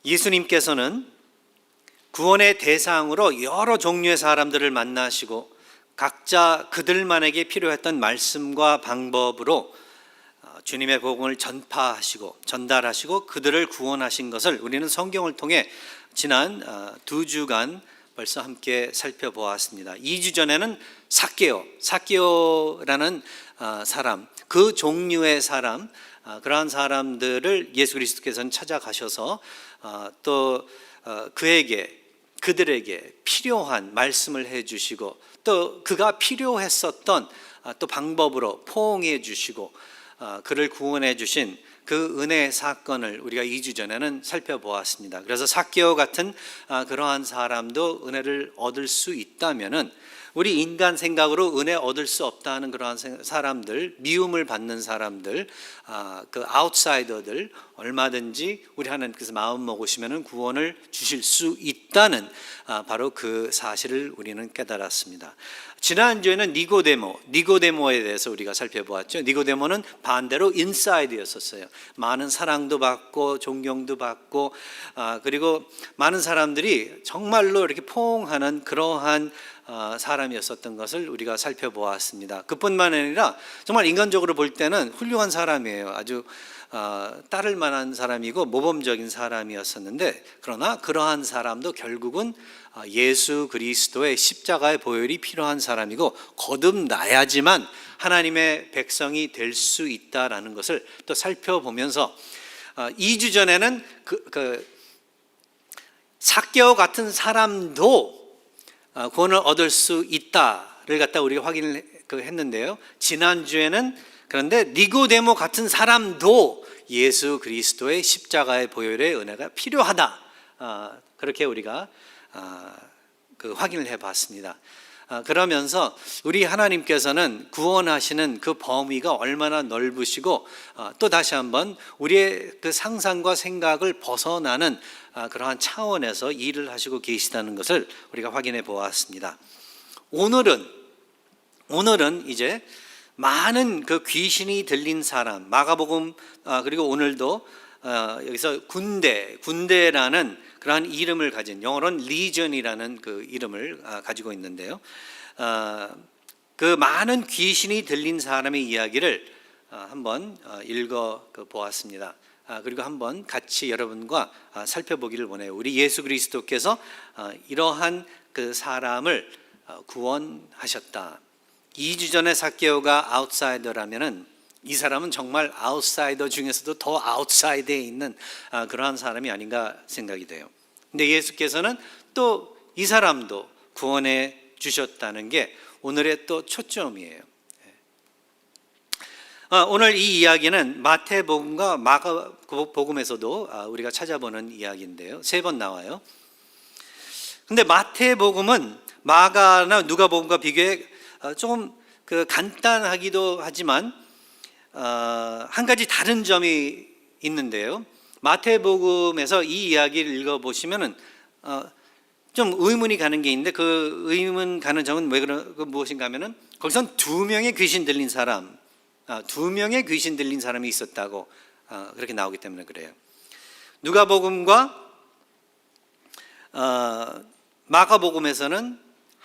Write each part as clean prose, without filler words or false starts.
예수님께서는 구원의 대상으로 여러 종류의 사람들을 만나시고 각자 그들만에게 필요했던 말씀과 방법으로 주님의 복음을 전파하시고 전달하시고 그들을 구원하신 것을 우리는 성경을 통해 지난 2주간 벌써 함께 살펴보았습니다. 2주 전에는 삭개오라는 사람, 그 종류의 사람, 그러한 사람들을 예수 그리스도께서는 찾아가셔서 또 그들에게 필요한 말씀을 해주시고 또 그가 필요했었던 또 방법으로 포옹해 주시고 그를 구원해 주신 그 은혜의 사건을 우리가 2주 전에는 살펴보았습니다. 그래서 삭개오 같은 그러한 사람도 은혜를 얻을 수 있다면은 우리 인간 생각으로 은혜 얻을 수 없다는 그러한 사람들, 미움을 받는 사람들, 그 아웃사이더들 얼마든지 우리 하나님께서 마음 먹으시면 구원을 주실 수 있다는 바로 그 사실을 우리는 깨달았습니다. 지난주에는 니고데모에 대해서 우리가 살펴보았죠. 니고데모는 반대로 인사이드였었어요. 많은 사랑도 받고 존경도 받고 그리고 많은 사람들이 정말로 이렇게 포옹하는 그러한 사람이었었던 것을 우리가 살펴보았습니다. 그뿐만 아니라 정말 인간적으로 볼 때는 훌륭한 사람이에요. 아주 따를 만한 사람이고 모범적인 사람이었었는데 그러나 그러한 사람도 결국은 예수 그리스도의 십자가의 보혈이 필요한 사람이고 거듭나야지만 하나님의 백성이 될 수 있다라는 것을 또 살펴보면서 2주 전에는 삭개오 같은 사람도 구원을 얻을 수 있다를 갖다 우리가 확인을 했는데요. 지난주에는 그런데 니고데모 같은 사람도 예수 그리스도의 십자가의 보혈의 은혜가 필요하다. 그렇게 우리가 확인을 해봤습니다. 그러면서 우리 하나님께서는 구원하시는 그 범위가 얼마나 넓으시고 또 다시 한번 우리의 그 상상과 생각을 벗어나는 그러한 차원에서 일을 하시고 계시다는 것을 우리가 확인해 보았습니다. 오늘은 이제 많은 그 귀신이 들린 사람, 마가복음 그리고 오늘도 여기서 군대라는 그러한 이름을 가진, 영어로는 리전이라는 그 이름을 가지고 있는데요. 그 많은 귀신이 들린 사람의 이야기를 한번 읽어 보았습니다. 그리고 한번 같이 여러분과 살펴보기를 원해요. 우리 예수 그리스도께서 이러한 그 사람을 구원하셨다. 2주 전에 삭개오가 아웃사이더라면은 이 사람은 정말 아웃사이더 중에서도 더 아웃사이드에 있는 그러한 사람이 아닌가 생각이 돼요. 근데 예수께서는 또 이 사람도 구원해 주셨다는 게 오늘의 또 초점이에요. 오늘 이 이야기는 마태복음과 마가복음에서도 우리가 찾아보는 이야기인데요. 3번 나와요. 근데 마태복음은 마가나 누가복음과 비교해 조금 간단하기도 하지만 한 가지 다른 점이 있는데요. 마태복음에서 이 이야기를 읽어보시면은 좀 의문이 가는 게 있는데 그 의문 가는 점은 무엇인가 하면은 거기선 2명의 귀신 들린 사람, 2명의 귀신 들린 사람이 있었다고 그렇게 나오기 때문에 그래요. 누가복음과 마가복음에서는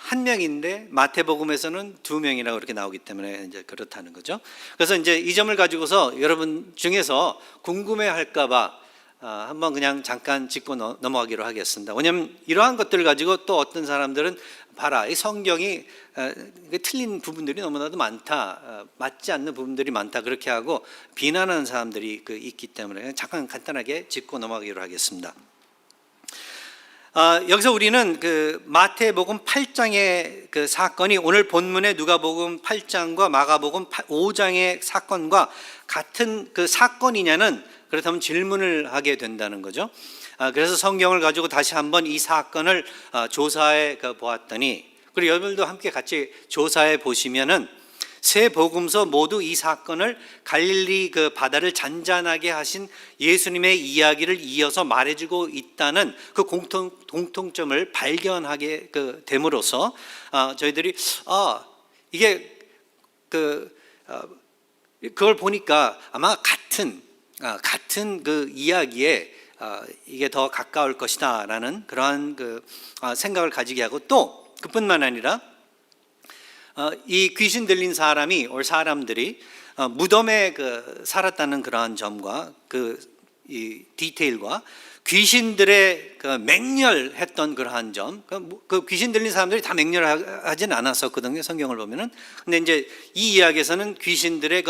1명인데 마태복음에서는 2명이라고 이렇게 나오기 때문에 이제 그렇다는 거죠. 그래서 이제 이 점을 가지고서 여러분 중에서 궁금해할까봐 한번 그냥 잠깐 짚고 넘어가기로 하겠습니다. 왜냐하면 이러한 것들을 가지고 또 어떤 사람들은 봐라, 이 성경이 틀린 부분들이 너무나도 많다, 맞지 않는 부분들이 많다 그렇게 하고 비난하는 사람들이 있기 때문에 잠깐 간단하게 짚고 넘어가기로 하겠습니다. 여기서 우리는 그 마태복음 8장의 그 사건이 오늘 본문의 누가복음 8장과 마가복음 5장의 사건과 같은 그 사건이냐는 그렇다면 질문을 하게 된다는 거죠. 그래서 성경을 가지고 다시 한번 이 사건을 조사해 보았더니, 그리고 여러분들도 함께 같이 조사해 보시면은 세 복음서 모두 이 사건을 갈릴리 그 바다를 잔잔하게 하신 예수님의 이야기를 이어서 말해주고 있다는 그 공통점을 발견하게 됨으로써 저희들이 이게 그걸 보니까 아마 같은 그 이야기에 이게 더 가까울 것이다라는 그러한 생각을 가지게 하고, 또 그뿐만 아니라 이 귀신 들린 사람이 사람들이 무덤에 살았다는 그러한 점과 이 디테일과 귀신들의 맹렬했던 그러한 점, 그 귀신 들린 사람들이 다 맹렬하진 않았었거든요, 성경을 보면은. 근데 이제 이 이야기에서는 귀신들의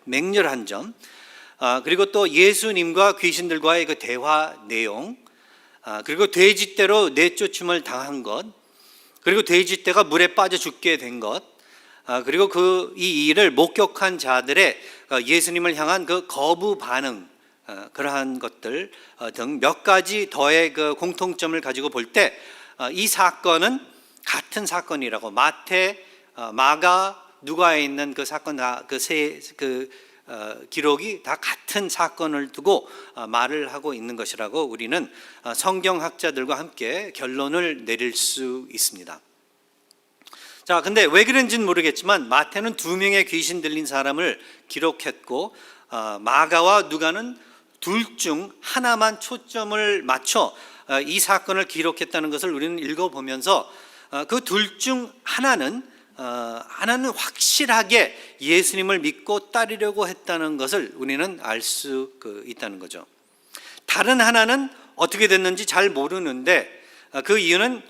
맹렬한 점, 그리고 또 예수님과 귀신들과의 그 대화 내용, 그리고 돼지떼로 내쫓음을 당한 것, 그리고 돼지떼가 물에 빠져 죽게 된 것, 그리고 이 일을 목격한 자들의 예수님을 향한 그 거부 반응, 그러한 것들 등 몇 가지 더의 공통점을 가지고 볼 때 이 사건은 같은 사건이라고, 마태, 마가, 누가에 있는 그 사건 기록이 다 같은 사건을 두고 말을 하고 있는 것이라고 우리는 성경학자들과 함께 결론을 내릴 수 있습니다. 자, 근데 왜 그런지는 모르겠지만 마태는 2명의 귀신 들린 사람을 기록했고, 마가와 누가는 둘 중 하나만 초점을 맞춰 이 사건을 기록했다는 것을 우리는 읽어보면서 그 둘 중 하나는 확실하게 예수님을 믿고 따르려고 했다는 것을 우리는 알 수 있다는 거죠. 다른 하나는 어떻게 됐는지 잘 모르는데 그 이유는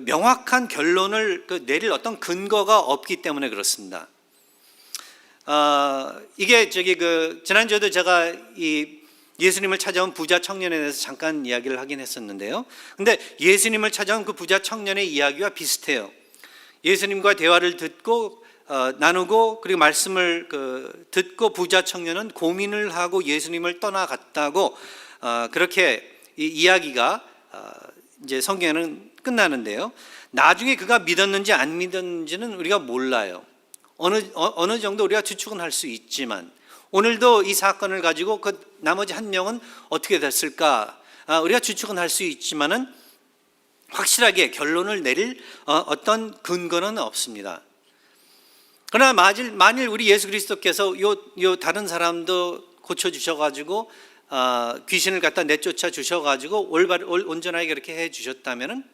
명확한 결론을 내릴 어떤 근거가 없기 때문에 그렇습니다. 이게 지난주에도 제가 이 예수님을 찾아온 부자 청년에 대해서 잠깐 이야기를 하긴 했었는데요. 근데 예수님을 찾아온 그 부자 청년의 이야기와 비슷해요. 예수님과 대화를 듣고 나누고, 그리고 말씀을 듣고 부자 청년은 고민을 하고 예수님을 떠나갔다고 그렇게 이야기가 이제 성경에는 끝나는데요. 나중에 그가 믿었는지 안 믿었는지는 우리가 몰라요. 어느 정도 우리가 추측은 할 수 있지만, 오늘도 이 사건을 가지고 나머지 한 명은 어떻게 됐을까 우리가 추측은 할 수 있지만은 확실하게 결론을 내릴 어떤 근거는 없습니다. 그러나 만일 우리 예수 그리스도께서 다른 사람도 고쳐 주셔가지고 귀신을 갖다 내쫓아 주셔가지고 온전하게 그렇게 해 주셨다면은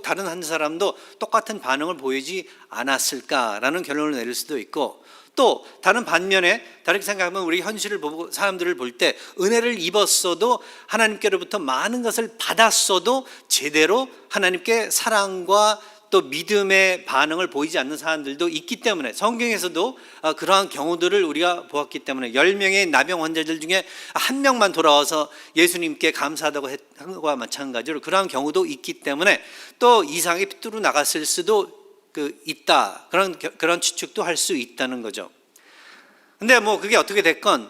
다른 한 사람도 똑같은 반응을 보이지 않았을까라는 결론을 내릴 수도 있고, 또 다른 반면에 다르게 생각하면 우리 현실을 보고 사람들을 볼 때 은혜를 입었어도 하나님께로부터 많은 것을 받았어도 제대로 하나님께 사랑과 또 믿음의 반응을 보이지 않는 사람들도 있기 때문에, 성경에서도 그러한 경우들을 우리가 보았기 때문에 10명의 나병 환자들 중에 한 명만 돌아와서 예수님께 감사하다고 한 것과 마찬가지로 그러한 경우도 있기 때문에 또 이상이 삐뚤어 나갔을 수도 있다, 그런 추측도 할 수 있다는 거죠. 근데 그게 어떻게 됐건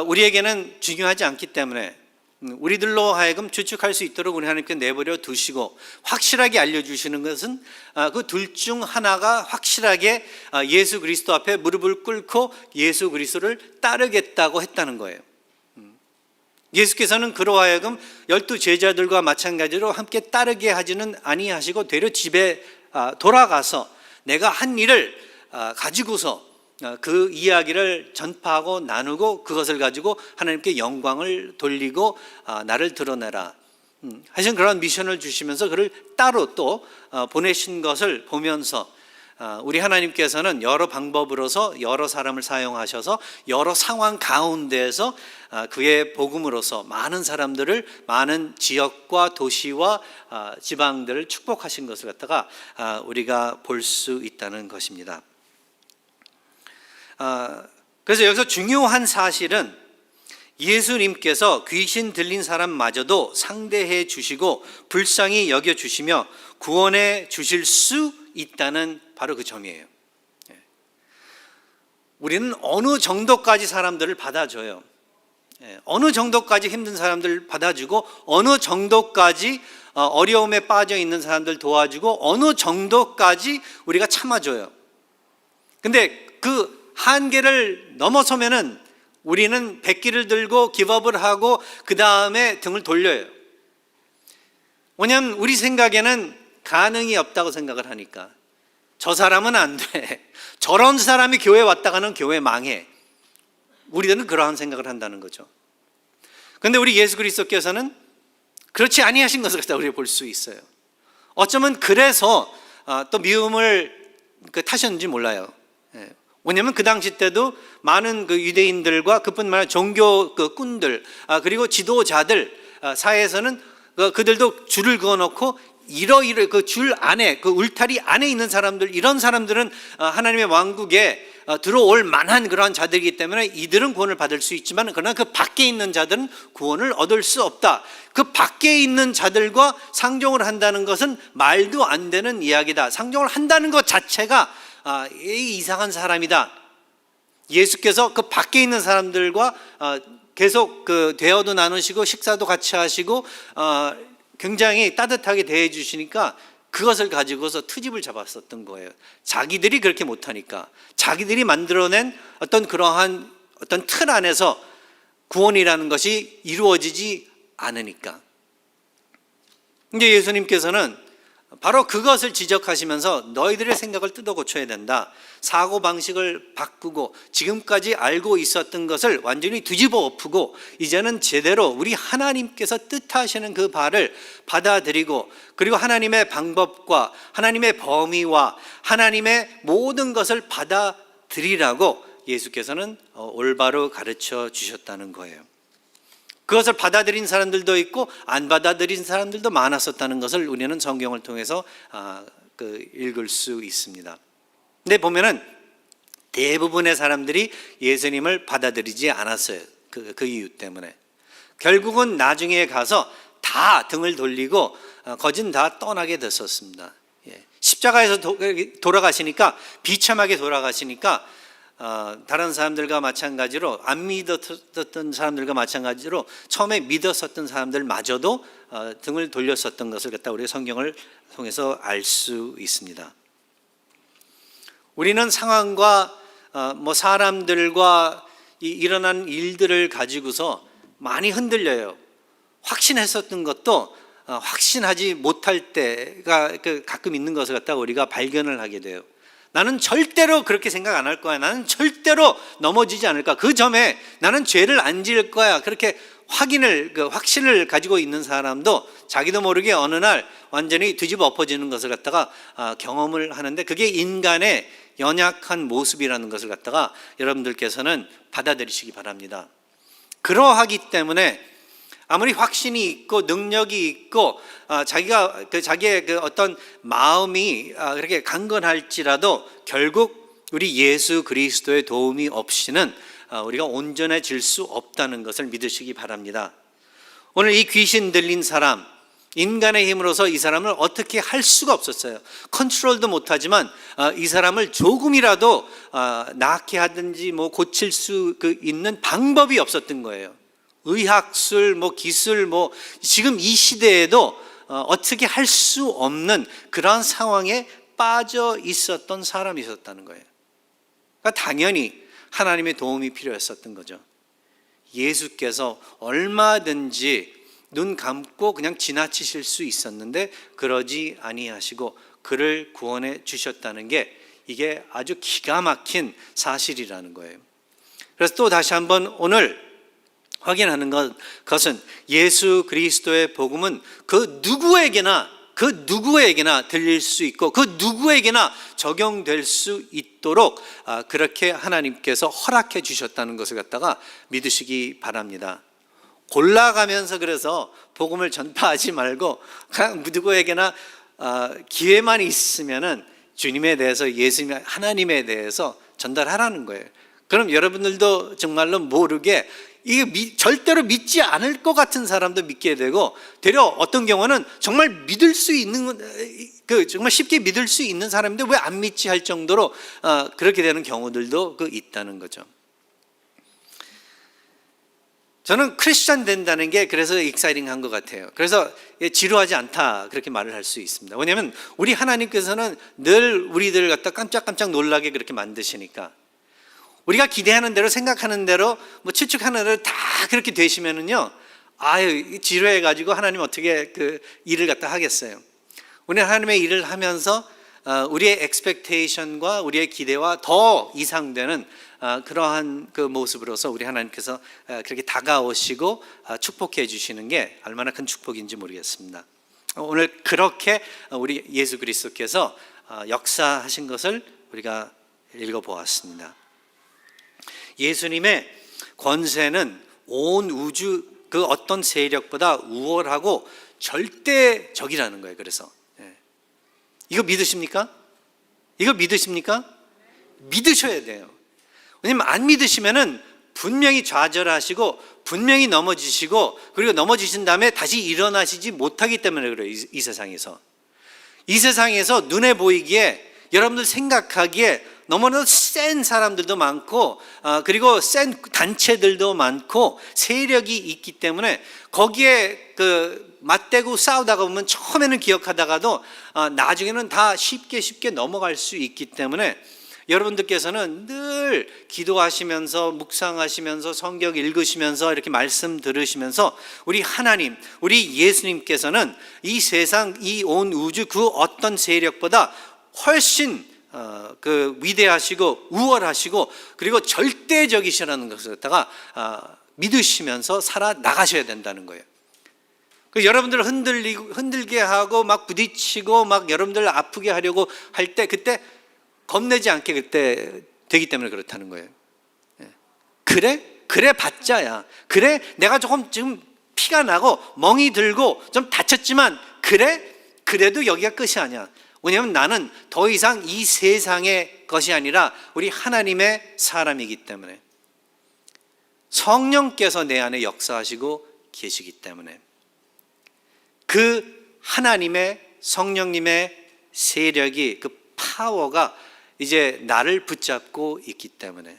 우리에게는 중요하지 않기 때문에 우리들로 하여금 추측할 수 있도록 우리 하나님께 내버려 두시고, 확실하게 알려주시는 것은 그 둘 중 하나가 확실하게 예수 그리스도 앞에 무릎을 꿇고 예수 그리스도를 따르겠다고 했다는 거예요. 예수께서는 그로 하여금 12 제자들과 마찬가지로 함께 따르게 하지는 아니하시고 되려 집에 돌아가서 내가 한 일을 가지고서 그 이야기를 전파하고 나누고 그것을 가지고 하나님께 영광을 돌리고 나를 드러내라 하신 그런 미션을 주시면서 그를 따로 또 보내신 것을 보면서 우리 하나님께서는 여러 방법으로서 여러 사람을 사용하셔서 여러 상황 가운데에서 그의 복음으로서 많은 사람들을, 많은 지역과 도시와 지방들을 축복하신 것을 갖다가 우리가 볼 수 있다는 것입니다. 그래서 여기서 중요한 사실은 예수님께서 귀신 들린 사람마저도 상대해 주시고 불쌍히 여겨 주시며 구원해 주실 수 있다는 바로 그 점이에요. 우리는 어느 정도까지 사람들을 받아줘요. 어느 정도까지 힘든 사람들 받아주고, 어느 정도까지 어려움에 빠져 있는 사람들 도와주고, 어느 정도까지 우리가 참아줘요. 근데 그 한계를 넘어서면은 우리는 백기를 들고 기법을 하고 그 다음에 등을 돌려요. 왜냐하면 우리 생각에는 가능이 없다고 생각을 하니까. 저 사람은 안 돼, 저런 사람이 교회 왔다가는 교회 망해, 우리들은 그러한 생각을 한다는 거죠. 그런데 우리 예수 그리스도께서는 그렇지 아니하신 것을 갖다 우리가 볼 수 있어요. 어쩌면 그래서 또 미움을 타셨는지 몰라요. 왜냐하면 그 당시 때도 많은 그 유대인들과 그뿐만 아니라 종교 꾼들 그리고 지도자들 사이에서는 그들도 줄을 그어놓고 이러이러 그 줄 안에 그 울타리 안에 있는 사람들, 이런 사람들은 하나님의 왕국에 들어올 만한 그러한 자들이기 때문에 이들은 구원을 받을 수 있지만, 그러나 그 밖에 있는 자들은 구원을 얻을 수 없다. 그 밖에 있는 자들과 상종을 한다는 것은 말도 안 되는 이야기다. 상종을 한다는 것 자체가 이상한 사람이다. 예수께서 그 밖에 있는 사람들과 계속 그 대화도 나누시고 식사도 같이 하시고 굉장히 따뜻하게 대해 주시니까 그것을 가지고서 트집을 잡았었던 거예요. 자기들이 그렇게 못하니까, 자기들이 만들어낸 어떤 그러한 어떤 틀 안에서 구원이라는 것이 이루어지지 않으니까. 근데 예수님께서는 바로 그것을 지적하시면서 너희들의 생각을 뜯어 고쳐야 된다. 사고방식을 바꾸고 지금까지 알고 있었던 것을 완전히 뒤집어 엎고 이제는 제대로 우리 하나님께서 뜻하시는 그 바를 받아들이고, 그리고 하나님의 방법과 하나님의 범위와 하나님의 모든 것을 받아들이라고 예수께서는 올바로 가르쳐 주셨다는 거예요. 그것을 받아들인 사람들도 있고 안 받아들인 사람들도 많았었다는 것을 우리는 성경을 통해서 읽을 수 있습니다. 근데 보면은 대부분의 사람들이 예수님을 받아들이지 않았어요. 그 이유 때문에. 결국은 나중에 가서 다 등을 돌리고 거진 다 떠나게 됐었습니다. 십자가에서 돌아가시니까, 비참하게 돌아가시니까 다른 사람들과 마찬가지로, 안 믿었던 사람들과 마찬가지로 처음에 믿었었던 사람들마저도 등을 돌렸었던 것을 갖다 우리가 성경을 통해서 알 수 있습니다. 우리는 상황과 사람들과 일어난 일들을 가지고서 많이 흔들려요. 확신했었던 것도 확신하지 못할 때가 가끔 있는 것을 갖다가 우리가 발견을 하게 돼요. 나는 절대로 그렇게 생각 안 할 거야. 나는 절대로 넘어지지 않을까. 그 점에 나는 죄를 안 지을 거야. 그렇게 확신을 가지고 있는 사람도 자기도 모르게 어느 날 완전히 뒤집어 엎어지는 것을 갖다가 경험을 하는데, 그게 인간의 연약한 모습이라는 것을 갖다가 여러분들께서는 받아들이시기 바랍니다. 그러하기 때문에 아무리 확신이 있고 능력이 있고 자기의 그 어떤 마음이 그렇게 강건할지라도 결국 우리 예수 그리스도의 도움이 없이는 우리가 온전해질 수 없다는 것을 믿으시기 바랍니다. 오늘 이 귀신 들린 사람, 인간의 힘으로서 이 사람을 어떻게 할 수가 없었어요. 컨트롤도 못하지만 이 사람을 조금이라도 낫게 하든지 고칠 수 있는 방법이 없었던 거예요. 의학술, 기술, 지금 이 시대에도 어떻게 할 수 없는 그런 상황에 빠져 있었던 사람이 있었다는 거예요. 그러니까 당연히 하나님의 도움이 필요했었던 거죠. 예수께서 얼마든지 눈 감고 그냥 지나치실 수 있었는데 그러지 아니하시고 그를 구원해 주셨다는 게, 이게 아주 기가 막힌 사실이라는 거예요. 그래서 또 다시 한번 오늘 확인하는 것은 예수 그리스도의 복음은 그 누구에게나 들릴 수 있고 그 누구에게나 적용될 수 있도록 그렇게 하나님께서 허락해 주셨다는 것을 갖다가 믿으시기 바랍니다. 골라가면서 그래서 복음을 전파하지 말고 그냥 누구에게나 기회만 있으면은 주님에 대해서, 예수님 하나님에 대해서 전달하라는 거예요. 그럼 여러분들도 정말로 모르게 이게 절대로 믿지 않을 것 같은 사람도 믿게 되고, 되려 어떤 경우는 정말 믿을 수 있는 정말 쉽게 믿을 수 있는 사람인데 왜 안 믿지 할 정도로 그렇게 되는 경우들도 있다는 거죠. 저는 크리스천 된다는 게 그래서 익사이팅한 것 같아요. 그래서 지루하지 않다 그렇게 말을 할 수 있습니다. 왜냐하면 우리 하나님께서는 늘 우리들 갖다 깜짝깜짝 놀라게 그렇게 만드시니까, 우리가 기대하는 대로, 생각하는 대로, 추측하는 대로 다 그렇게 되시면은요, 지루해가지고 하나님 어떻게 그 일을 갖다 하겠어요. 우리는 하나님의 일을 하면서 우리의 expectation과 우리의 기대와 더 이상되는 그러한 그 모습으로서 우리 하나님께서 그렇게 다가오시고 축복해 주시는 게 얼마나 큰 축복인지 모르겠습니다. 오늘 그렇게 우리 예수 그리스도께서 역사하신 것을 우리가 읽어보았습니다. 예수님의 권세는 온 우주 그 어떤 세력보다 우월하고 절대적이라는 거예요. 그래서 이거 믿으십니까? 이거 믿으십니까? 믿으셔야 돼요. 왜냐면 안 믿으시면은 분명히 좌절하시고 분명히 넘어지시고 그리고 넘어지신 다음에 다시 일어나시지 못하기 때문에 그래요. 이 세상에서. 이 세상에서 눈에 보이기에 여러분들 생각하기에 너무나 센 사람들도 많고 그리고 센 단체들도 많고 세력이 있기 때문에 거기에 맞대고 싸우다가 보면 처음에는 기억하다가도 나중에는 다 쉽게 넘어갈 수 있기 때문에 여러분들께서는 늘 기도하시면서 묵상하시면서 성경 읽으시면서 이렇게 말씀 들으시면서 우리 하나님, 우리 예수님께서는 이 세상, 이 온 우주 그 어떤 세력보다 훨씬 위대하시고 우월하시고 그리고 절대적이시라는 것을 갖다가 믿으시면서 살아 나가셔야 된다는 거예요. 여러분들 흔들게 하고 막 부딪히고 막 여러분들 아프게 하려고 할 때 그때 겁내지 않게 그때 되기 때문에 그렇다는 거예요. 그래 봤자야. 그래 내가 조금 지금 피가 나고 멍이 들고 좀 다쳤지만 그래도 여기가 끝이 아니야. 왜냐하면 나는 더 이상 이 세상의 것이 아니라 우리 하나님의 사람이기 때문에 성령께서 내 안에 역사하시고 계시기 때문에 그 하나님의 성령님의 세력이 그 파워가 이제 나를 붙잡고 있기 때문에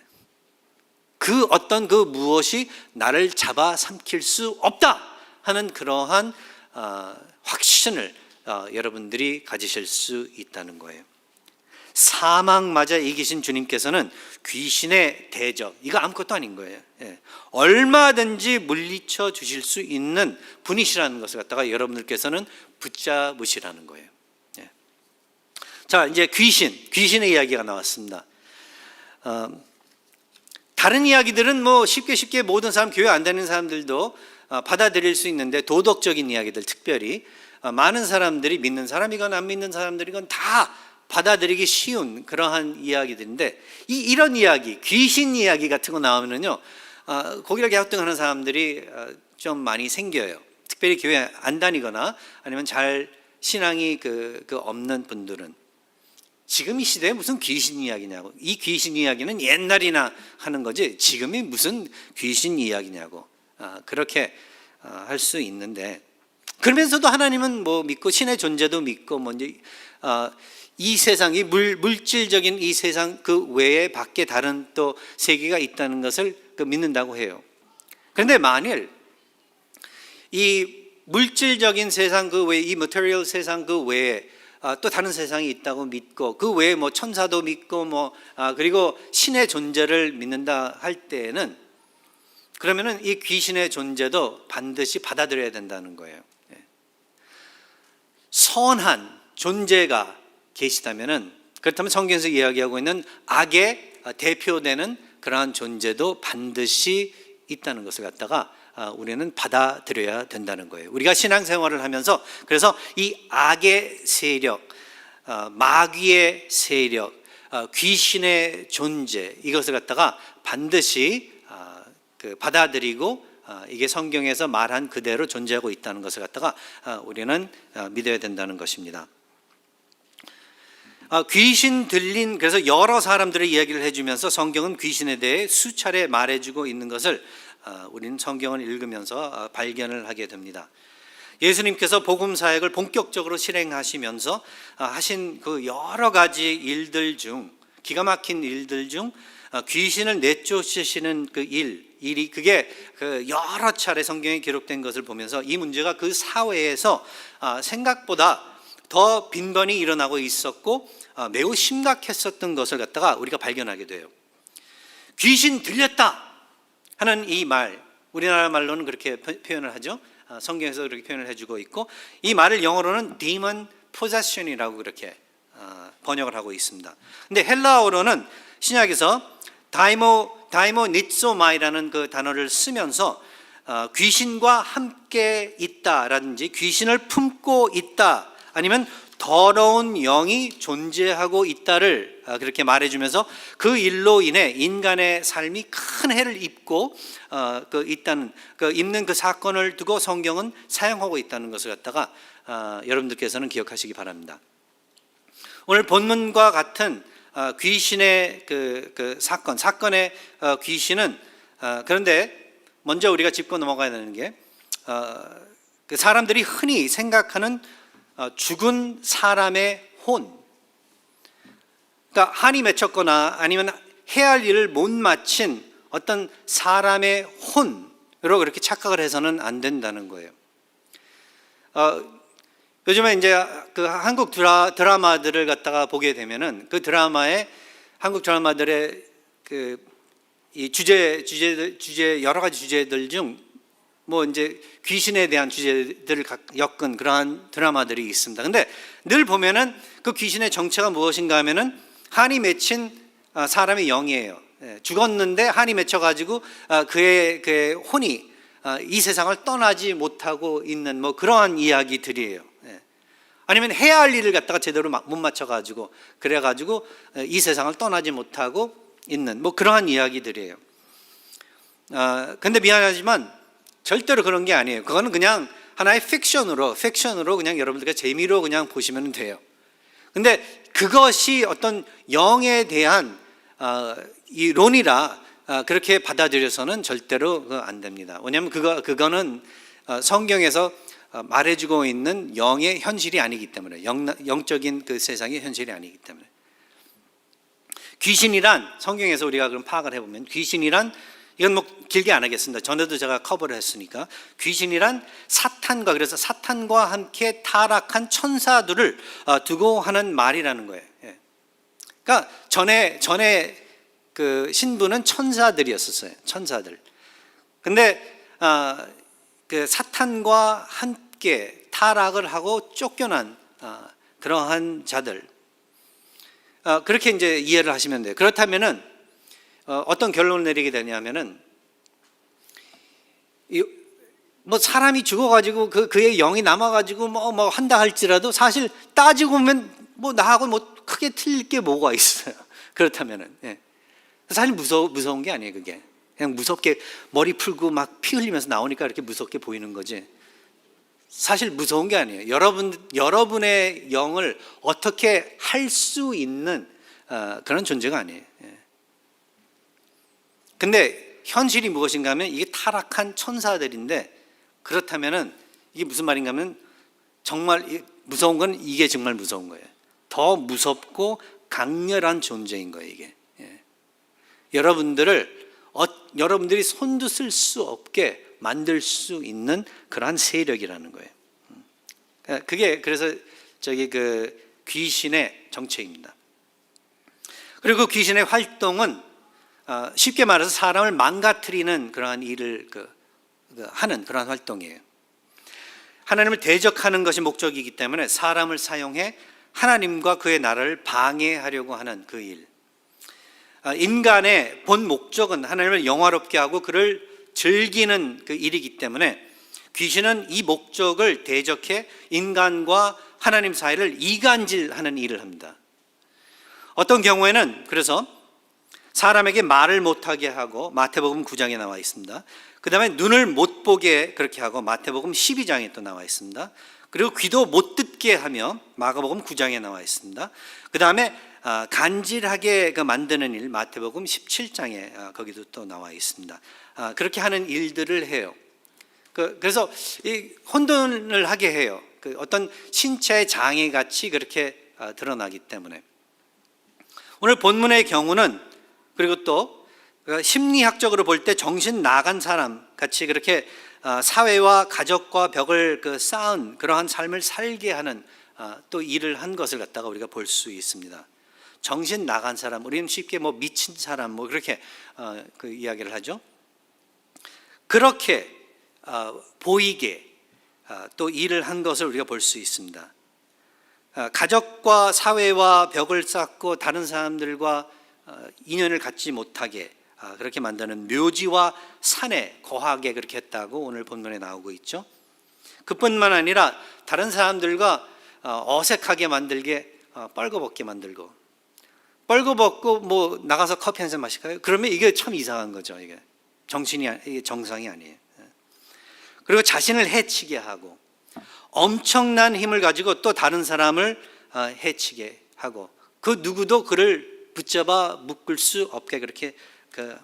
그 어떤 그 무엇이 나를 잡아삼킬 수 없다 하는 그러한 확신을 여러분들이 가지실 수 있다는 거예요. 사망마저 이기신 주님께서는 귀신의 대적, 이거 아무것도 아닌 거예요. 얼마든지 물리쳐 주실 수 있는 분이시라는 것을 갖다가 여러분들께서는 붙잡으시라는 거예요. 자, 이제 귀신의 이야기가 나왔습니다. 다른 이야기들은 뭐 쉽게 모든 사람, 교회 안 다니는 사람들도 받아들일 수 있는데 도덕적인 이야기들 특별히 많은 사람들이 믿는 사람이건 안 믿는 사람들이건 다 받아들이기 쉬운 그러한 이야기들인데 이런 이야기, 귀신 이야기 같은 거 나오면은요 고기를 갸우뚱하는 사람들이 좀 많이 생겨요. 특별히 교회 안 다니거나 아니면 잘 신앙이 없는 분들은 지금 이 시대에 무슨 귀신 이야기냐고. 이 귀신 이야기는 옛날이나 하는 거지 지금이 무슨 귀신 이야기냐고 그렇게 할 수 있는데 그러면서도 하나님은 뭐 믿고 신의 존재도 믿고 이 세상, 이 물질적인 이 세상 그 외에 밖에 다른 또 세계가 있다는 것을 믿는다고 해요. 그런데 만일 이 물질적인 세상 그 외에 이 material 세상 그 외에 또 다른 세상이 있다고 믿고 그 외에 뭐 천사도 믿고 그리고 신의 존재를 믿는다 할 때에는 그러면은 이 귀신의 존재도 반드시 받아들여야 된다는 거예요. 선한 존재가 계시다면은 그렇다면 성경에서 이야기하고 있는 악의 대표되는 그러한 존재도 반드시 있다는 것을 갖다가 우리는 받아들여야 된다는 거예요. 우리가 신앙생활을 하면서 그래서 이 악의 세력, 마귀의 세력, 귀신의 존재 이것을 갖다가 반드시 받아들이고 이게 성경에서 말한 그대로 존재하고 있다는 것을 갖다가 우리는 믿어야 된다는 것입니다. 귀신 들린 그래서 여러 사람들의 이야기를 해주면서 성경은 귀신에 대해 수차례 말해주고 있는 것을 우리는 성경을 읽으면서 발견을 하게 됩니다. 예수님께서 복음 사역을 본격적으로 실행하시면서 하신 그 여러 가지 일들 중 기가 막힌 일들 중 귀신을 내쫓으시는 그 일이 그게 여러 차례 성경에 기록된 것을 보면서 이 문제가 그 사회에서 생각보다 더 빈번히 일어나고 있었고 매우 심각했었던 것을 갖다가 우리가 발견하게 돼요. 귀신 들렸다 하는 이 말, 우리나라 말로는 그렇게 표현을 하죠. 성경에서 그렇게 표현을 해주고 있고 이 말을 영어로는 demon possession이라고 그렇게 번역을 하고 있습니다. 근데 헬라어로는 신약에서 다이모니츠오마이라는 그 단어를 쓰면서 귀신과 함께 있다라든지 귀신을 품고 있다, 아니면 더러운 영이 존재하고 있다를 그렇게 말해주면서 그 일로 인해 인간의 삶이 큰 해를 입고 입는 그 사건을 두고 성경은 사용하고 있다는 것을 갖다가 여러분들께서는 기억하시기 바랍니다. 오늘 본문과 같은 귀신의 그 사건의 귀신은 그런데 먼저 우리가 짚고 넘어가야 되는 게 그 사람들이 흔히 생각하는 죽은 사람의 혼, 그러니까 한이 맺혔거나 아니면 해야 할 일을 못 마친 어떤 사람의 혼으로 그렇게 착각을 해서는 안 된다는 거예요. 요즘에 이제 그 한국 드라마들을 갖다가 보게 되면은 그 드라마에 한국 드라마들의 이 주제 여러 가지 주제들 중 뭐 이제 귀신에 대한 주제들을 엮은 그러한 드라마들이 있습니다. 근데 늘 보면은 그 귀신의 정체가 무엇인가 하면은 한이 맺힌 사람의 영이에요. 죽었는데 한이 맺혀가지고 그의 혼이 이 세상을 떠나지 못하고 있는 뭐 그러한 이야기들이에요. 아니면 해야 할 일을 갖다가 제대로 못 맞춰가지고 그래가지고 이 세상을 떠나지 못하고 있는 뭐 그러한 이야기들이에요. 근데 미안하지만 절대로 그런 게 아니에요. 그거는 그냥 하나의 픽션으로 그냥 여러분들과 재미로 그냥 보시면 돼요. 근데 그것이 어떤 영에 대한 이 론이라 그렇게 받아들여서는 절대로 안 됩니다. 왜냐하면 그거는 성경에서 말해주고 있는 영의 현실이 아니기 때문에, 영적인 그 세상의 현실이 아니기 때문에. 귀신이란, 성경에서 우리가 그럼 파악을 해보면 귀신이란, 이건 뭐 길게 안 하겠습니다. 전에도 제가 커버를 했으니까. 귀신이란 사탄과, 그래서 사탄과 함께 타락한 천사들을 두고 하는 말이라는 거예요. 그러니까 전에 그 신부는 천사들이었었어요. 천사들. 근데 그 사탄과 함께 타락을 하고 쫓겨난 그러한 자들, 그렇게 이제 이해를 하시면 돼요. 그렇다면은 어떤 결론을 내리게 되냐면은 뭐 사람이 죽어가지고 그의 영이 남아가지고 뭐 한다 할지라도 사실 따지고 보면 뭐 나하고 뭐 크게 틀릴 게 뭐가 있어요. 그렇다면은 사실 무서운 게 아니에요. 그게 그냥 무섭게 머리 풀고 막 피 흘리면서 나오니까 이렇게 무섭게 보이는 거지. 사실 무서운 게 아니에요. 여러분의 영을 어떻게 할 수 있는 그런 존재가 아니에요. 근데 현실이 무엇인가 하면 이게 타락한 천사들인데, 그렇다면은 이게 무슨 말인가 하면 정말 무서운 건 이게 정말 무서운 거예요. 더 무섭고 강렬한 존재인 거예요, 이게. 여러분들이 손도 쓸 수 없게 만들 수 있는 그러한 세력이라는 거예요. 그게 그래서 그 귀신의 정체입니다. 그리고 귀신의 활동은 쉽게 말해서 사람을 망가뜨리는 그러한 일을 하는 그러한 활동이에요. 하나님을 대적하는 것이 목적이기 때문에 사람을 사용해 하나님과 그의 나라를 방해하려고 하는 그 일. 인간의 본 목적은 하나님을 영화롭게 하고 그를 즐기는 그 일이기 때문에 귀신은 이 목적을 대적해 인간과 하나님 사이를 이간질하는 일을 합니다. 어떤 경우에는 그래서 사람에게 말을 못하게 하고, 마태복음 9장에 나와 있습니다. 그 다음에 눈을 못 보게 그렇게 하고, 마태복음 12장에 또 나와 있습니다. 그리고 귀도 못 듣게 하며, 마가복음 9장에 나와 있습니다. 그 다음에 간질하게 만드는 일, 마태복음 17장에 거기도 또 나와 있습니다. 그렇게 하는 일들을 해요. 그래서 이 혼돈을 하게 해요. 어떤 신체의 장애같이 그렇게 드러나기 때문에. 오늘 본문의 경우는, 그리고 또 심리학적으로 볼 때 정신 나간 사람 같이 그렇게 사회와 가족과 벽을 쌓은 그러한 삶을 살게 하는 또 일을 한 것을 갖다가 우리가 볼 수 있습니다. 정신 나간 사람, 우리는 쉽게 뭐 미친 사람 뭐 그렇게 그 이야기를 하죠. 그렇게 보이게 또 일을 한 것을 우리가 볼 수 있습니다. 가족과 사회와 벽을 쌓고 다른 사람들과 인연을 갖지 못하게 그렇게 만드는 묘지와 산에 거하게 그렇게 했다고 오늘 본문에 나오고 있죠. 그뿐만 아니라 다른 사람들과 어색하게 만들게 뻘거벗게 만들고, 뻘거벗고 뭐 나가서 커피 한 잔 마실까요? 그러면 이게 참 이상한 거죠. 이게 이게 정상이 아니에요. 그리고 자신을 해치게 하고 엄청난 힘을 가지고 또 다른 사람을 해치게 하고 그 누구도 그를 붙잡아 묶을 수 없게 그렇게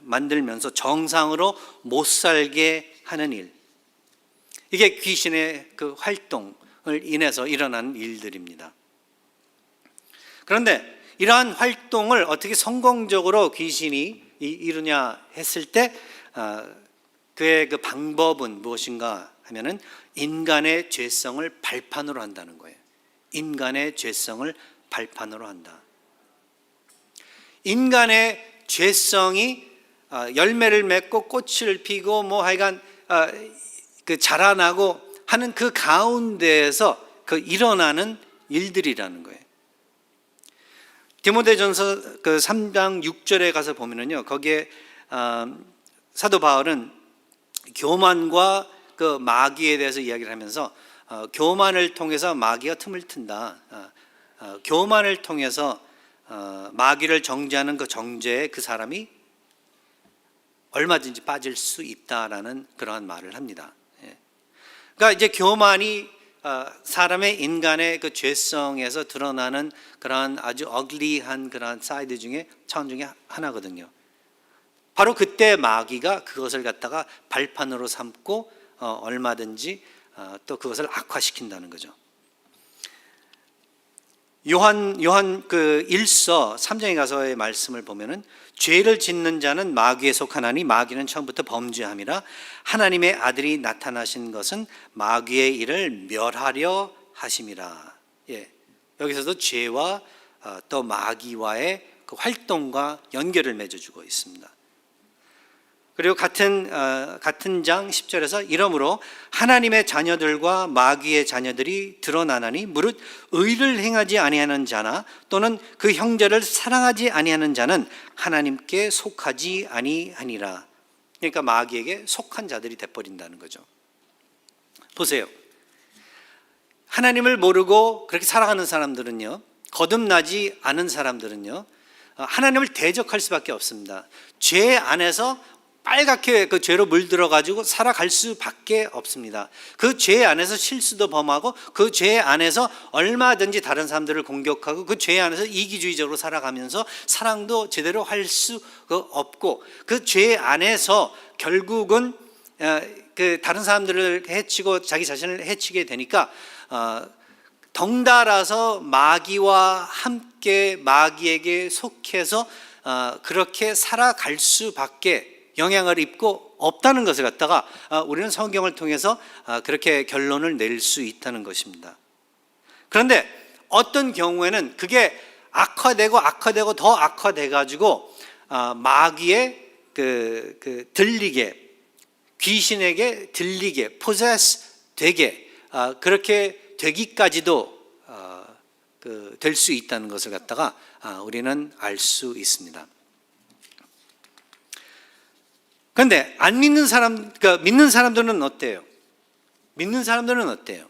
만들면서 정상으로 못 살게 하는 일, 이게 귀신의 그 활동을 인해서 일어나는 일들입니다. 그런데 이러한 활동을 어떻게 성공적으로 귀신이 이루냐 했을 때 그의 그 방법은 무엇인가 하면은 인간의 죄성을 발판으로 한다는 거예요. 인간의 죄성을 발판으로 한다. 인간의 죄성이 열매를 맺고 꽃을 피고 뭐 하여간 그 자라나고 하는 그 가운데에서 그 일어나는 일들이라는 거예요. 디모데전서 그 3장 6절에 가서 보면은요, 거기에 사도 바울은 교만과 그 마귀에 대해서 이야기를 하면서 교만을 통해서 마귀가 틈을 튼다. 교만을 통해서 마귀를 정죄하는 그 정죄에 그 사람이 얼마든지 빠질 수 있다라는 그러한 말을 합니다. 그러니까 이제 교만이 사람의 인간의 그 죄성에서 드러나는 그러한 아주 어글리한 그러한 사이드 중에 차원 중에 하나거든요. 바로 그때 마귀가 그것을 갖다가 발판으로 삼고 얼마든지 또 그것을 악화시킨다는 거죠. 요한 그 1서 3장에 가서의 말씀을 보면은 죄를 짓는 자는 마귀에 속하나니 마귀는 처음부터 범죄함이라 하나님의 아들이 나타나신 것은 마귀의 일을 멸하려 하심이라. 예, 여기서도 죄와 또 마귀와의 그 활동과 연결을 맺어주고 있습니다. 그리고 같은 장 10절에서 이러므로 하나님의 자녀들과 마귀의 자녀들이 드러나나니 무릇 의를 행하지 아니하는 자나 또는 그 형제를 사랑하지 아니하는 자는 하나님께 속하지 아니하니라. 그러니까 마귀에게 속한 자들이 돼버린다는 거죠. 보세요. 하나님을 모르고 그렇게 살아가는 사람들은요, 거듭나지 않은 사람들은요, 하나님을 대적할 수밖에 없습니다. 죄 안에서 빨갛게 그 죄로 물들어가지고 살아갈 수밖에 없습니다. 그 죄 안에서 실수도 범하고 그 죄 안에서 얼마든지 다른 사람들을 공격하고 그 죄 안에서 이기주의적으로 살아가면서 사랑도 제대로 할 수 없고 그 죄 안에서 결국은 그 다른 사람들을 해치고 자기 자신을 해치게 되니까 덩달아서 마귀와 함께 마귀에게 속해서 그렇게 살아갈 수밖에 영향을 입고 없다는 것을 갖다가 우리는 성경을 통해서 그렇게 결론을 낼 수 있다는 것입니다. 그런데 어떤 경우에는 그게 악화되고 더 악화돼 가지고 마귀의 그 들리게, 귀신에게 들리게, 포세스 되게 그렇게 되기까지도 될 수 있다는 것을 갖다가 우리는 알 수 있습니다. 그런데 안 믿는 사람, 그러니까 믿는 사람들은 어때요? 믿는 사람들은 어때요?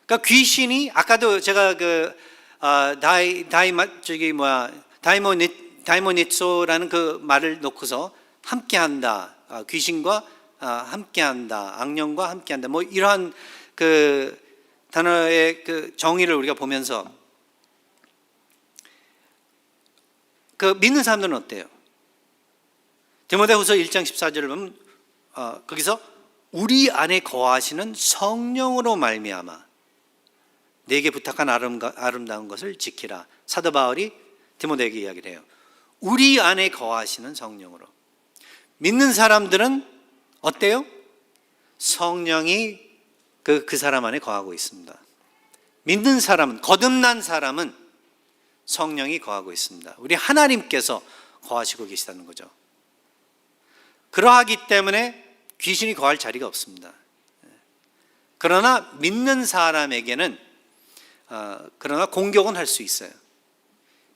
그러니까 귀신이 아까도 제가 다이모니소라는 그 말을 놓고서 함께한다, 귀신과 함께한다, 악령과 함께한다, 뭐 이러한 그 단어의 그 정의를 우리가 보면서 그 믿는 사람들은 어때요? 디모데후서 1장 14절을 보면 거기서 우리 안에 거하시는 성령으로 말미암아 내게 부탁한 아름다운 것을 지키라. 사도 바울이 디모데에게 이야기를 해요. 우리 안에 거하시는 성령으로. 믿는 사람들은 어때요? 성령이 그 사람 안에 거하고 있습니다. 믿는 사람은, 거듭난 사람은 성령이 거하고 있습니다. 우리 하나님께서 거하시고 계시다는 거죠. 그러하기 때문에 귀신이 거할 자리가 없습니다. 그러나 믿는 사람에게는 그러나 공격은 할 수 있어요.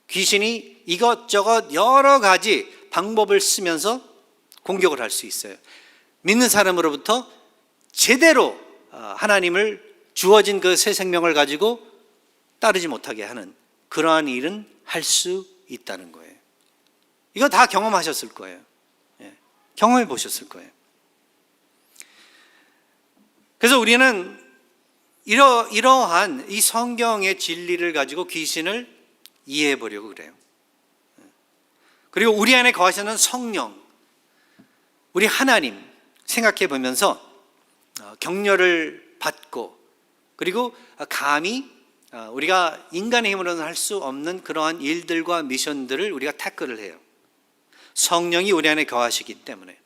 귀신이 이것저것 여러 가지 방법을 쓰면서 공격을 할 수 있어요. 믿는 사람으로부터 제대로 하나님을 주어진 그 새 생명을 가지고 따르지 못하게 하는 그러한 일은 할 수 있다는 거예요. 이거 다 경험하셨을 거예요. 경험해 보셨을 거예요. 그래서 우리는 이러한 이 성경의 진리를 가지고 귀신을 이해해 보려고 그래요. 그리고 우리 안에 거하시는 성령, 우리 하나님 생각해 보면서 격려를 받고, 그리고 감히 우리가 인간의 힘으로는 할 수 없는 그러한 일들과 미션들을 우리가 태클을 해요. 성령이 우리 안에 거하시기 때문에,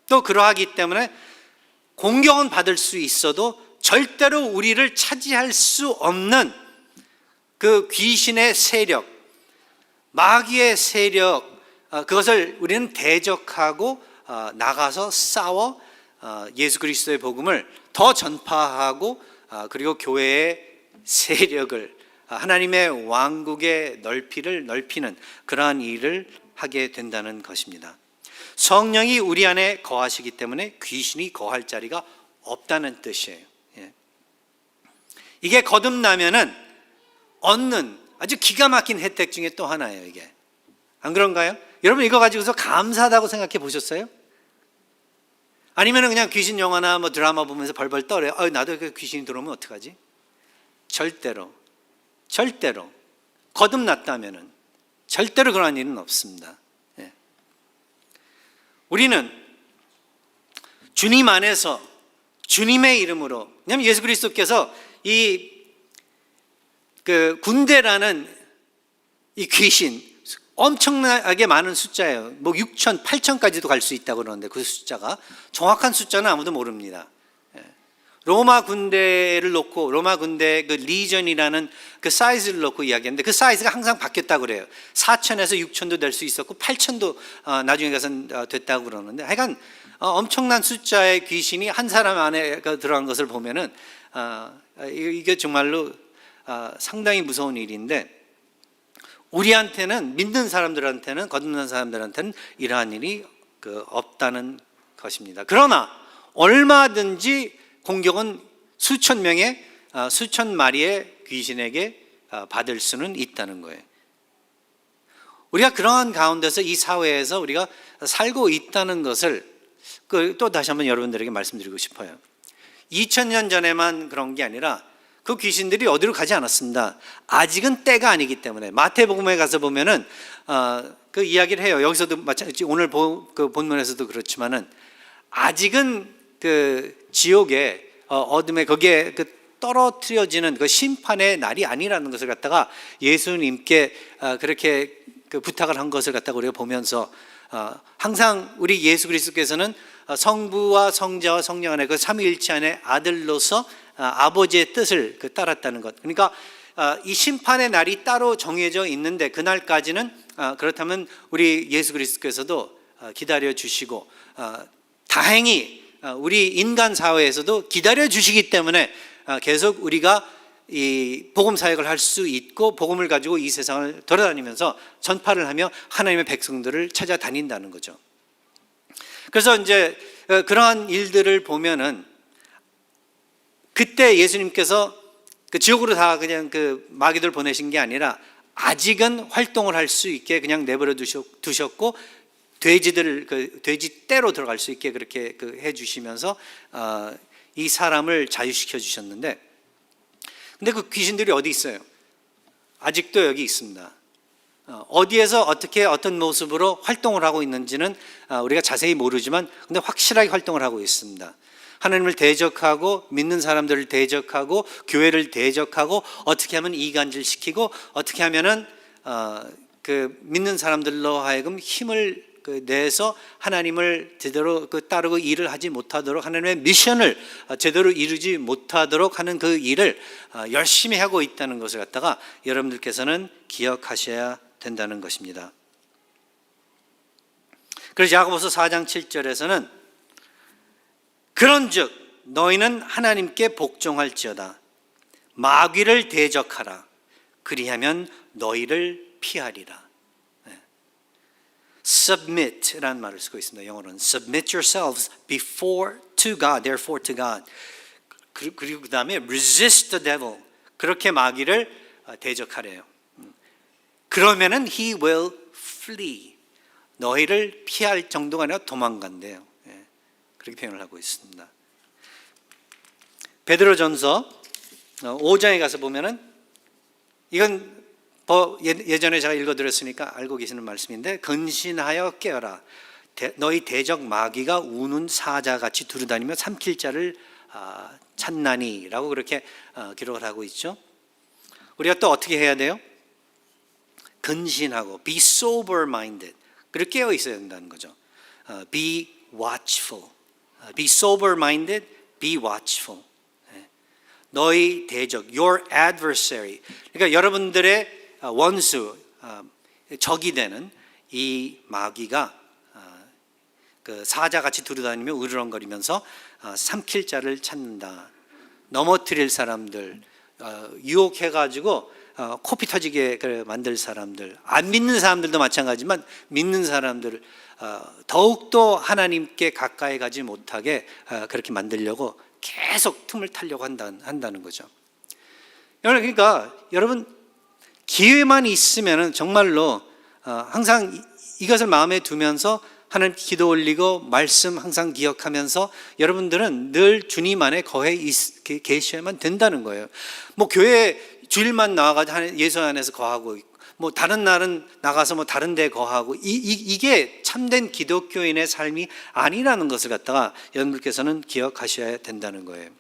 또 그러하기 때문에 공격은 받을 수 있어도 절대로 우리를 차지할 수 없는 그 귀신의 세력, 마귀의 세력, 그것을 우리는 대적하고 나가서 싸워 예수 그리스도의 복음을 더 전파하고, 그리고 교회의 세력을, 하나님의 왕국의 넓이를 넓히는 그러한 일을 하게 된다는 것입니다. 성령이 우리 안에 거하시기 때문에 귀신이 거할 자리가 없다는 뜻이에요. 이게 거듭나면은 얻는 아주 기가 막힌 혜택 중에 또 하나예요. 이게 안 그런가요? 여러분 이거 가지고서 감사하다고 생각해 보셨어요? 아니면 그냥 귀신 영화나 뭐 드라마 보면서 벌벌 떨어요. 나도 그 귀신이 들어오면 어떡하지? 절대로 거듭났다면은 절대로 그런 일은 없습니다. 우리는 주님 안에서 주님의 이름으로, 왜냐하면 예수 그리스도께서 이 군대라는 이 귀신, 엄청나게 많은 숫자예요. 뭐 6천, 8천까지도 갈 수 있다고 그러는데 그 숫자가 정확한 숫자는 아무도 모릅니다. 로마 군대를 놓고, 로마 군대 그 리전이라는 그 사이즈를 놓고 이야기하는데 그 사이즈가 항상 바뀌었다고 그래요. 4천에서 6천도 될 수 있었고 8천도 나중에 가서는 됐다고 그러는데, 하여간 엄청난 숫자의 귀신이 한 사람 안에 들어간 것을 보면은 이게 정말로 상당히 무서운 일인데, 우리한테는, 믿는 사람들한테는, 거듭난 사람들한테는 이러한 일이 없다는 것입니다. 그러나 얼마든지 공격은 수천 명의, 수천 마리의 귀신에게 받을 수는 있다는 거예요. 우리가 그러한 가운데서 이 사회에서 우리가 살고 있다는 것을 또 다시 한번 여러분들에게 말씀드리고 싶어요. 2000년 전에만 그런 게 아니라 그 귀신들이 어디로 가지 않았습니다. 아직은 때가 아니기 때문에. 마태복음에 가서 보면은 그 이야기를 해요. 여기서도 마찬가지, 오늘 그 본문에서도 그렇지만은 아직은 그 지옥의 어둠에, 거기에 그 떨어뜨려지는 그 심판의 날이 아니라는 것을 갖다가 예수님께 그렇게 그 부탁을 한 것을 갖다가 우리가 보면서, 항상 우리 예수 그리스도께서는 성부와 성자와 성령 안에 그 삼위일체 안에 아들로서 아버지의 뜻을 따랐다는 것. 그러니까 이 심판의 날이 따로 정해져 있는데, 그날까지는 그렇다면 우리 예수 그리스도께서도 기다려 주시고, 다행히 우리 인간 사회에서도 기다려 주시기 때문에 계속 우리가 이 복음 사역을 할 수 있고, 복음을 가지고 이 세상을 돌아다니면서 전파를 하며 하나님의 백성들을 찾아다닌다는 거죠. 그래서 이제 그러한 일들을 보면은, 그때 예수님께서 그 지옥으로 다 그냥 그 마귀들 보내신 게 아니라 아직은 활동을 할 수 있게 그냥 내버려 두셨고, 돼지들, 돼지 떼로 들어갈 수 있게 그렇게 해주시면서 이 사람을 자유시켜 주셨는데, 근데 그 귀신들이 어디 있어요? 아직도 여기 있습니다. 어디에서 어떻게 어떤 모습으로 활동을 하고 있는지는 우리가 자세히 모르지만, 근데 확실하게 활동을 하고 있습니다. 하나님을 대적하고, 믿는 사람들을 대적하고, 교회를 대적하고, 어떻게 하면 이간질시키고, 어떻게 하면은 그 믿는 사람들로 하여금 힘을 내서 하나님을 제대로 따르고 일을 하지 못하도록, 하나님의 미션을 제대로 이루지 못하도록 하는 그 일을 열심히 하고 있다는 것을 갖다가 여러분들께서는 기억하셔야 된다는 것입니다. 그래서 야고보서 4장 7절에서는 그런즉 너희는 하나님께 복종할지어다. 마귀를 대적하라. 그리하면 너희를 피하리라. Submit라는 말을 쓰고 있습니다. 영어로는 submit yourselves before to God, therefore to God. 그리고 그 다음에 resist the devil. 그렇게 마귀를 대적하래요. 그러면은 he will flee. 너희를 피할 정도가 아니라 도망간대요. 그렇게 표현을 하고 있습니다. 베드로전서 5장에 가서 보면은 이건 예전에 제가 읽어드렸으니까 알고 계시는 말씀인데, 근신하여 깨어라. 너희 대적 마귀가 우는 사자같이 두루다니며 삼킬 자를 찾나니 라고 그렇게 기록을 하고 있죠. 우리가 또 어떻게 해야 돼요? 근신하고 be sober minded. 그렇게 깨어 있어야 된다는 거죠. Be watchful. Be sober minded, be watchful. 너희 대적, your adversary. 그러니까 여러분들의 원수, 적이 되는 이 마귀가 그 사자같이 두루다니며 으르렁거리면서 삼킬 자를 찾는다. 넘어뜨릴 사람들, 유혹해가지고 코피 터지게 만들 사람들, 안 믿는 사람들도 마찬가지지만 믿는 사람들을 더욱더 하나님께 가까이 가지 못하게 그렇게 만들려고 계속 틈을 타려고 한다는 거죠. 그러니까 여러분, 기회만 있으면 정말로 항상 이것을 마음에 두면서 하나님께 기도 올리고 말씀 항상 기억하면서 여러분들은 늘 주님 안에 거해 계셔야만 된다는 거예요. 뭐 교회 주일만 나와가지고 예수 안에서 거하고 있고, 뭐 다른 날은 나가서 뭐 다른 데 거하고, 이게 참된 기독교인의 삶이 아니라는 것을 갖다가 여러분들께서는 기억하셔야 된다는 거예요.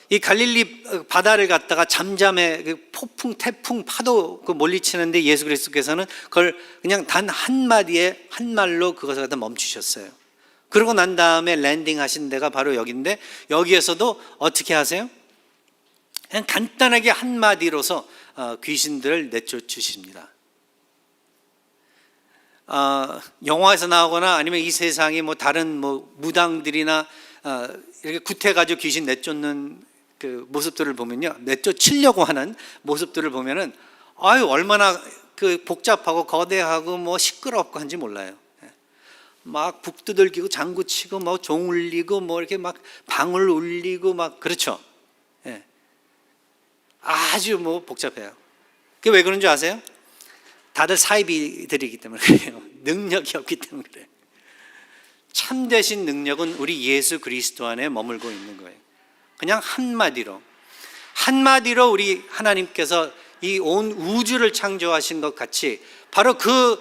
이 갈릴리 바다를 갖다가 잠잠해 폭풍, 태풍, 파도 몰리치는데 예수 그리스도께서는 그걸 그냥 단 한마디에 한 말로 그것을 갖다 멈추셨어요. 그러고 난 다음에 랜딩하신 데가 바로 여기인데, 여기에서도 어떻게 하세요? 그냥 간단하게 한마디로서 귀신들을 내쫓으십니다. 영화에서 나오거나 아니면 이 세상에 뭐 다른 뭐 무당들이나 이렇게 구태가지고 귀신 내쫓는 그 모습들을 보면요, 내쫓으려고 하는 모습들을 보면은 얼마나 그 복잡하고 거대하고 뭐 시끄럽고 한지 몰라요. 막 북 두들기고 장구 치고 뭐 종 울리고 뭐 이렇게 막 방울 울리고 막 그렇죠. 아주 뭐 복잡해요. 그게 왜 그런 줄 아세요? 다들 사이비들이기 때문에 그래요. 능력이 없기 때문에 그래요. 참되신 능력은 우리 예수 그리스도 안에 머물고 있는 거예요. 그냥 한마디로 우리 하나님께서 이 온 우주를 창조하신 것 같이 바로 그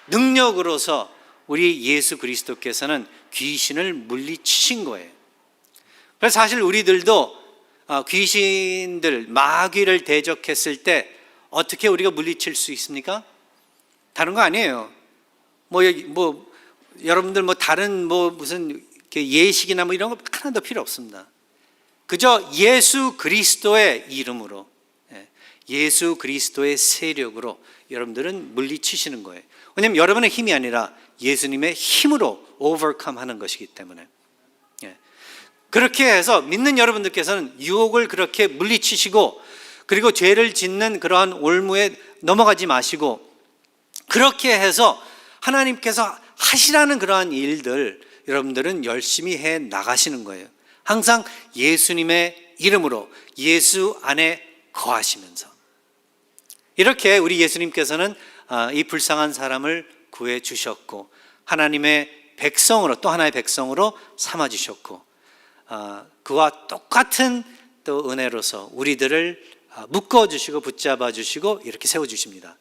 능력으로서 우리 예수 그리스도께서는 귀신을 물리치신 거예요. 그래서 사실 우리들도 귀신들, 마귀를 대적했을 때 어떻게 우리가 물리칠 수 있습니까? 다른 거 아니에요. 여러분들 뭐 다른 뭐 무슨 예식이나 뭐 이런 거 하나도 필요 없습니다. 그저 예수 그리스도의 이름으로, 예수 그리스도의 세력으로 여러분들은 물리치시는 거예요. 왜냐하면 여러분의 힘이 아니라 예수님의 힘으로 overcome 하는 것이기 때문에. 그렇게 해서 믿는 여러분들께서는 유혹을 그렇게 물리치시고, 그리고 죄를 짓는 그러한 올무에 넘어가지 마시고, 그렇게 해서 하나님께서 하시라는 그러한 일들 여러분들은 열심히 해 나가시는 거예요. 항상 예수님의 이름으로 예수 안에 거하시면서. 이렇게 우리 예수님께서는 이 불쌍한 사람을 구해 주셨고, 하나님의 백성으로, 또 하나의 백성으로 삼아 주셨고, 그와 똑같은 또 은혜로서 우리들을 묶어주시고 붙잡아 주시고 이렇게 세워주십니다.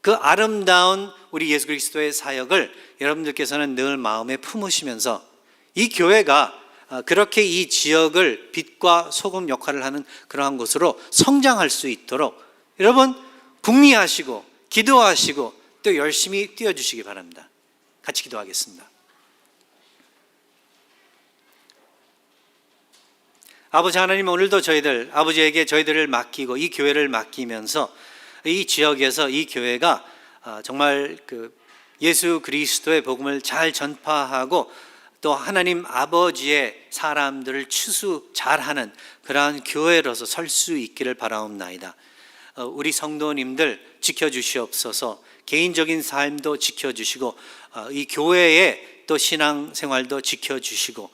그 아름다운 우리 예수 그리스도의 사역을 여러분들께서는 늘 마음에 품으시면서 이 교회가 그렇게 이 지역을 빛과 소금 역할을 하는 그러한 곳으로 성장할 수 있도록 여러분 궁리하시고 기도하시고 또 열심히 뛰어주시기 바랍니다. 같이 기도하겠습니다. 아버지 하나님, 오늘도 아버지에게 저희들을 맡기고 이 교회를 맡기면서 이 지역에서 이 교회가 정말 그 예수 그리스도의 복음을 잘 전파하고 또 하나님 아버지의 사람들을 추수 잘하는 그러한 교회로서 설 수 있기를 바라옵나이다. 우리 성도님들 지켜주시옵소서. 개인적인 삶도 지켜주시고 이 교회의 또 신앙생활도 지켜주시고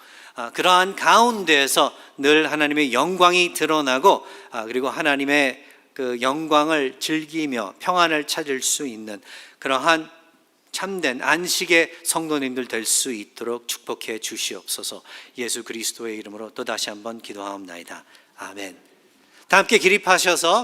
그러한 가운데에서 늘 하나님의 영광이 드러나고 그리고 하나님의 그 영광을 즐기며 평안을 찾을 수 있는 그러한 참된 안식의 성도님들 될 수 있도록 축복해 주시옵소서. 예수 그리스도의 이름으로 또 다시 한번 기도하옵나이다. 아멘. 다 함께 기립하셔서